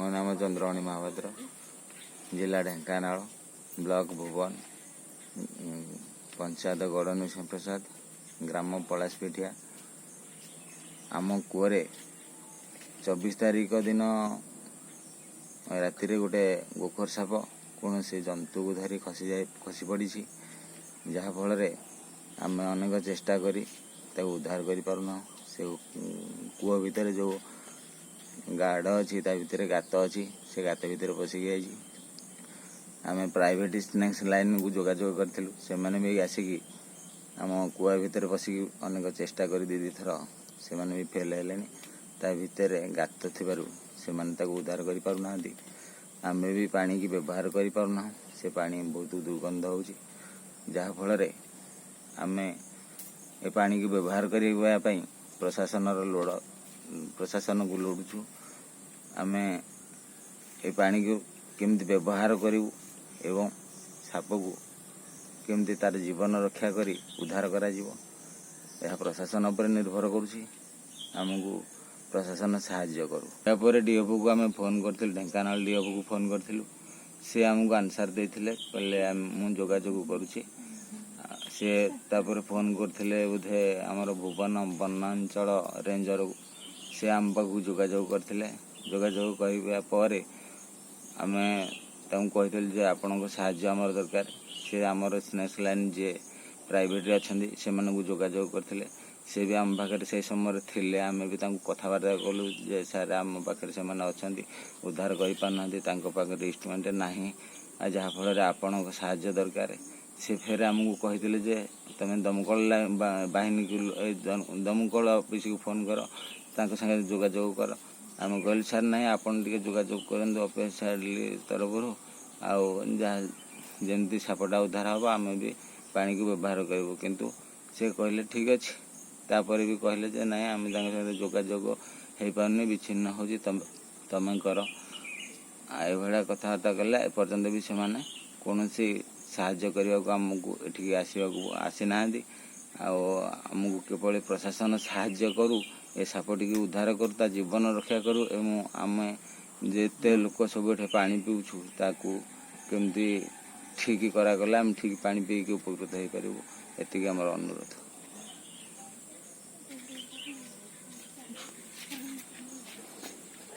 मो नाम चंद्रमणि महापात्र, जिला ढेंकानाल, ब्लॉक भुवन, पंचायत गौड़ नृसिंह प्रसाद, ग्राम पलाशपिठिया। आम कूअरे 24 तारीख दिन राति गोटे गोखर साप कौन से जंतु को धरी खसी पड़ी, जहाँफल आम अनेक चेष्टा करी उद्धार कर पारुना। से कूह भितर जो गाड़ अच्छी भितर गात अच्छी, से गात भितर पशिकी आई। आम प्राइवेट नेक्स्ट लाइन को जोगाजोग करूँ, से मैंने भी आसिकी आम कूआ भितर पशिकी अनेक चेष्टा कर दी थर से भी फेल है। भितर गात थी से उद्धार कर पारना। आम भी पानी की व्यवहार कर पारना। से पानी बहुत दुर्गंध हो, जहाँफल आम ए पानी की व्यवहार करने प्रशासन को लोड़ुचु। आम ए पानी को केमती व्यवहार करूँ एवं साप को केमती तार जीवन रक्षा करी उद्धार करा जीवो, यह प्रशासन पर निर्भर करुच्ची। आमको प्रशासन साहाय्य करू। यापर डीएफओ को आम फोन कर ढेंकानाल डीएफओ को फोन करूँ, सी आमको आंसर देते कहले मुझे जोगाजोग करुच्ची। सी तापर फोन करते बोधे आमर भुवन वनांचल रेंजर को, सी आम पाक जोगाजोग करते। जोगाजोग कर आम कहते आपण को साहाय्य आमर दरकार। सी आमर स्नेक्स लाइन जे प्राइवेट अच्छा से जोगाजोग करते। से भी आम पाखे से समय थे, आम भी कथबार्ता कलु जे सार आम पाखे से अच्छा उद्धार कर पाखे इंस्ट्रुमेंट ना, जहाँफल आपण साहाय्य दरकार। से फेर आमको कहते जे तुम दमकल बाहिनी को दमकल ऑफिस को फोन कर संगे जोगाजोग कर। आम कहल सार ना आपन टे जोगाजोग करूँ ऑफिस तरफ जमी सापटा उद्धार हम आम भी पानी को व्यवहार करूँ। किंतु से कहले ठीक अच्छे, तापर भी कहले जे ना आम जोगाजोग हो पारनी, विच्छिन्न हो तमें कर ये कथबार्ता कला। एपर्तंत भी से कौन साहाय्य करने को आमको एठिक आसी ना। आमको केवल प्रशासन साहाय्य करू, ए सापटी की उद्धार करू, जीवन रक्षा करू एवं आम जिते लोक सब ये पानी पीऊँ ताकू केमती ठीक करागला आम ठीक पानी पीक उपकृत हो पारू। एतिक आमर अनुरोध।